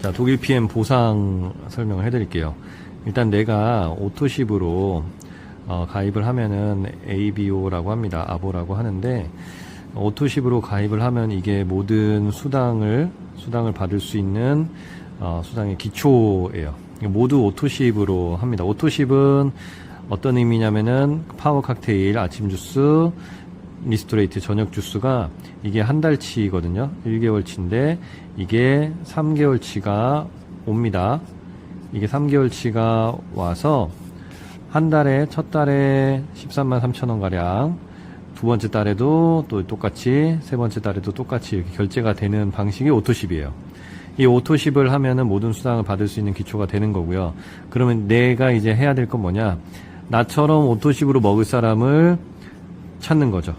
자, 독일 PM 보상 설명을 해드릴게요. 일단 내가 오토십으로 가입을 하면은 ABO라고 합니다. 아보라고 하는데, 오토십으로 가입을 하면 이게 모든 수당을 받을 수 있는 수당의 기초예요. 모두 오토십으로 합니다. 오토십은 어떤 의미냐면은 파워 칵테일, 아침 주스, 리스토레이트 저녁 주스가 이게 한 달치거든요. 1개월치인데 이게 3개월치가 옵니다. 이게 3개월치가 와서 한 달에 첫 달에 13만 3천 원 가량, 두 번째 달에도 또 똑같이, 세 번째 달에도 똑같이 이렇게 결제가 되는 방식이 오토십이에요. 이 오토십을 하면은 모든 수당을 받을 수 있는 기초가 되는 거고요. 그러면 내가 이제 해야 될 건 뭐냐? 나처럼 오토십으로 먹을 사람을 찾는 거죠.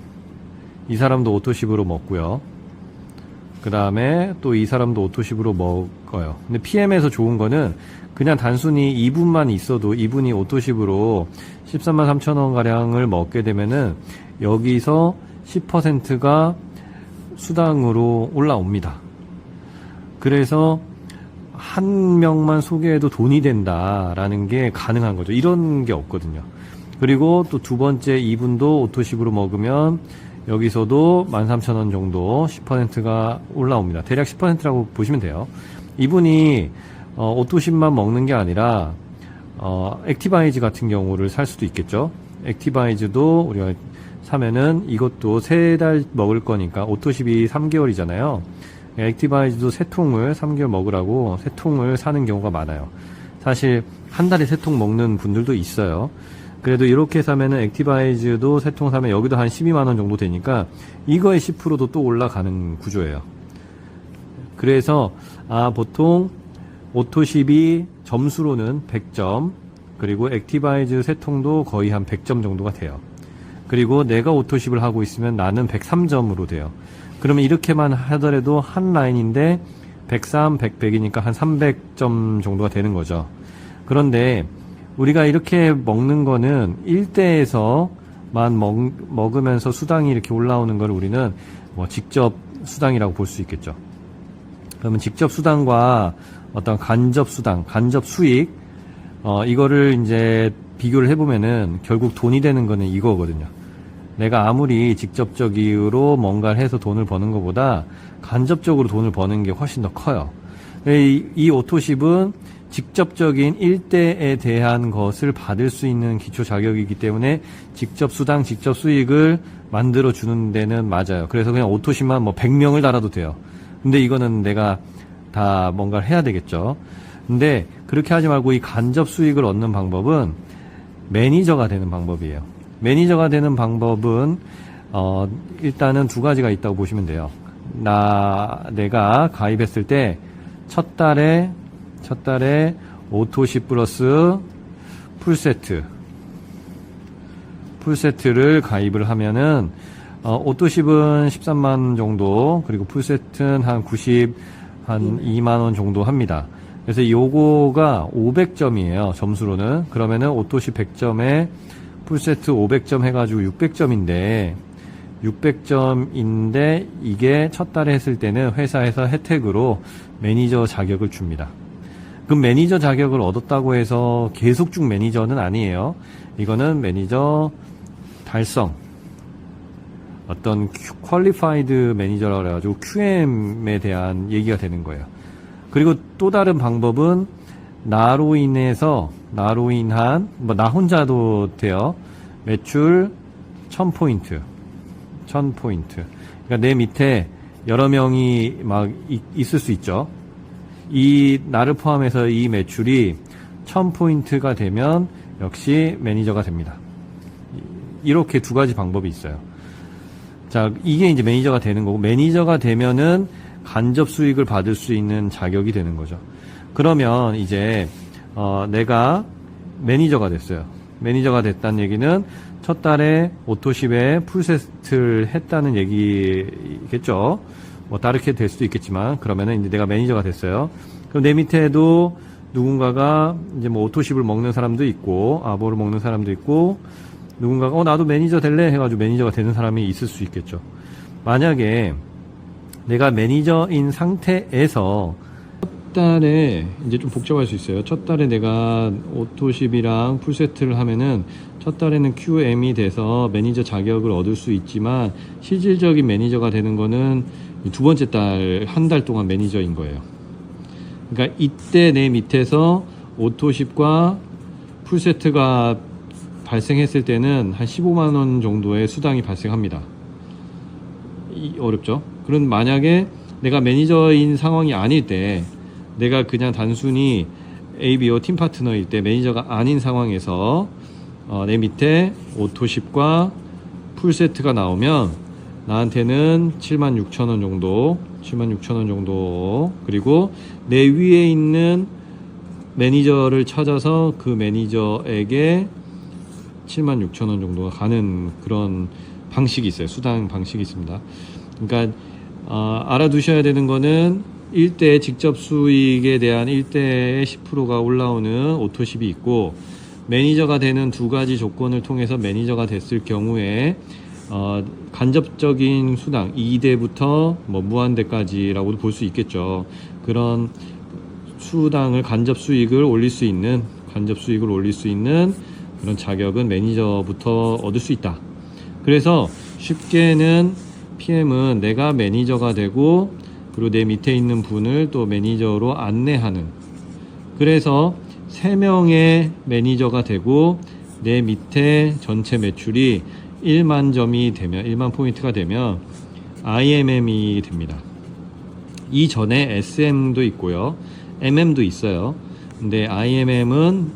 이 사람도 오토십으로 먹고요. 그 다음에 또 이 사람도 오토십으로 먹어요. 근데 PM에서 좋은 거는 그냥 단순히 이분만 있어도 이분이 오토십으로 13만 3천 원 가량을 먹게 되면은 여기서 10%가 수당으로 올라옵니다. 그래서 한 명만 소개해도 돈이 된다라는 게 가능한 거죠. 이런 게 없거든요. 그리고 또 두 번째 이분도 오토십으로 먹으면 여기서도 13,000원 정도 10%가 올라옵니다. 대략 10%라고 보시면 돼요. 이분이 오토십만 먹는 게 아니라 액티바이즈 같은 경우를 살 수도 있겠죠. 액티바이즈도 우리가 사면은 이것도 3달 먹을 거니까 오토십이 3개월이잖아요. 액티바이즈도 3통을 3개월 먹으라고 3통을 사는 경우가 많아요. 사실 한 달에 3통 먹는 분들도 있어요. 그래도 이렇게 사면은 액티바이즈도 3통 사면 여기도 한 12만원 정도 되니까 이거의 10%도 또 올라가는 구조예요. 그래서 보통 오토십이 점수로는 100점, 그리고 액티바이즈 3통도 거의 한 100점 정도가 돼요. 그리고 내가 오토십을 하고 있으면 나는 103점으로 돼요. 그러면 이렇게만 하더라도 한 라인인데 103, 100, 100이니까 한 300점 정도가 되는 거죠. 그런데 우리가 이렇게 먹는 거는 1대에서만 먹으면서 수당이 이렇게 올라오는 걸 우리는 직접 수당이라고 볼 수 있겠죠. 그러면 직접 수당과 어떤 간접 수당, 간접 수익, 이거를 이제 비교를 해보면은 결국 돈이 되는 거는 이거거든요. 내가 아무리 직접적으로 뭔가를 해서 돈을 버는 것보다 간접적으로 돈을 버는 게 훨씬 더 커요. 이 오토십은 직접적인 일대에 대한 것을 받을 수 있는 기초 자격이기 때문에 직접 수당, 직접 수익을 만들어 주는 데는 맞아요. 그래서 그냥 오토십만 100명을 달아도 돼요. 근데 이거는 내가 다 뭔가를 해야 되겠죠. 근데 그렇게 하지 말고 이 간접 수익을 얻는 방법은 매니저가 되는 방법이에요. 매니저가 되는 방법은 일단은 두 가지가 있다고 보시면 돼요. 내가 가입했을 때 첫 달에 오토십 플러스 풀세트를 가입을 하면은 오토십은 13만 정도, 그리고 풀세트는 한 2만원 정도 합니다. 그래서 요거가 500점이에요, 점수로는. 그러면은 오토십 100점에 풀세트 500점 해가지고 600점인데 이게 첫 달에 했을 때는 회사에서 혜택으로 매니저 자격을 줍니다. 그 매니저 자격을 얻었다고 해서 계속 쭉 매니저는 아니에요. 이거는 매니저 달성, 어떤 퀄리파이드 매니저라고 해가지고 QM에 대한 얘기가 되는 거예요. 그리고 또 다른 방법은 나로 인한 나 혼자도 돼요. 매출 1000포인트. 그러니까 내 밑에 여러 명이 있을 수 있죠. 나를 포함해서 이 매출이 1000포인트가 되면 역시 매니저가 됩니다. 이렇게 두 가지 방법이 있어요. 자, 이게 이제 매니저가 되는 거고, 매니저가 되면은 간접 수익을 받을 수 있는 자격이 되는 거죠. 그러면 이제 내가 매니저가 됐어요. 매니저가 됐다는 얘기는 첫 달에 오토십에 풀세트를 했다는 얘기겠죠. 다르게 될 수도 있겠지만, 그러면은 이제 내가 매니저가 됐어요. 그럼 내 밑에도 누군가가 이제 오토십을 먹는 사람도 있고, 아보를 먹는 사람도 있고, 누군가가 나도 매니저 될래 해가지고 매니저가 되는 사람이 있을 수 있겠죠. 만약에 내가 매니저인 상태에서 달에 이제 좀 복잡할 수 있어요. 첫 달에 내가 오토십이랑 풀세트를 하면은 첫 달에는 QM이 돼서 매니저 자격을 얻을 수 있지만 실질적인 매니저가 되는 거는 두 번째 달, 한 달 동안 매니저인 거예요. 그러니까 이때 내 밑에서 오토십과 풀세트가 발생했을 때는 한 15만원 정도의 수당이 발생합니다. 어렵죠? 그럼 만약에 내가 매니저인 상황이 아닐 때, 내가 그냥 단순히 ABO 팀 파트너일 때 매니저가 아닌 상황에서 내 밑에 오토십과 풀세트가 나오면 나한테는 76,000원 정도, 76,000원 정도, 그리고 내 위에 있는 매니저를 찾아서 그 매니저에게 76,000원 정도가 가는 그런 방식이 있어요. 수당 방식이 있습니다. 그러니까 알아두셔야 되는 거는 1대 직접 수익에 대한 1대의 10%가 올라오는 오토십이 있고, 매니저가 되는 두 가지 조건을 통해서 매니저가 됐을 경우에 간접적인 수당 2대부터 뭐 무한대까지라고도 볼 수 있겠죠. 그런 수당을 간접 수익을 올릴 수 있는 그런 자격은 매니저부터 얻을 수 있다. 그래서 쉽게는 PM은 내가 매니저가 되고, 그리고 내 밑에 있는 분을 또 매니저로 안내하는, 그래서 3명의 매니저가 되고 내 밑에 전체 매출이 1만 점이 되면, 1만 포인트가 되면 IMM이 됩니다. 이전에 SM도 있고요, MM도 있어요. 근데 IMM은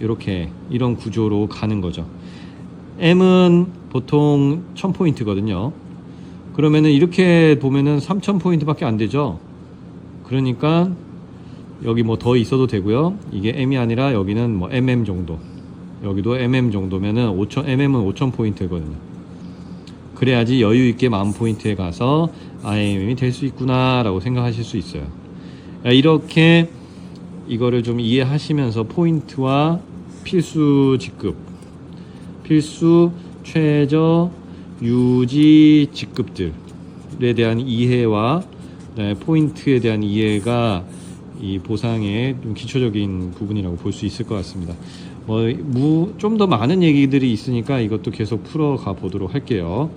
이런 구조로 가는 거죠. M은 보통 1000포인트거든요. 그러면은 이렇게 보면은 3000포인트밖에 안 되죠. 그러니까 여기 뭐 더 있어도 되고요. 이게 M이 아니라 여기는 뭐 MM 정도, 여기도 MM 정도면은 MM은 5000포인트거든요. 그래야지 여유 있게 10,000포인트에 가서 IMM이 될 수 있구나 라고 생각하실 수 있어요. 이렇게 이거를 좀 이해하시면서 포인트와 필수 직급, 필수, 최저, 유지 직급들에 대한 이해와 포인트에 대한 이해가 이 보상의 좀 기초적인 부분이라고 볼 수 있을 것 같습니다. 좀 더 많은 얘기들이 있으니까 이것도 계속 풀어가 보도록 할게요.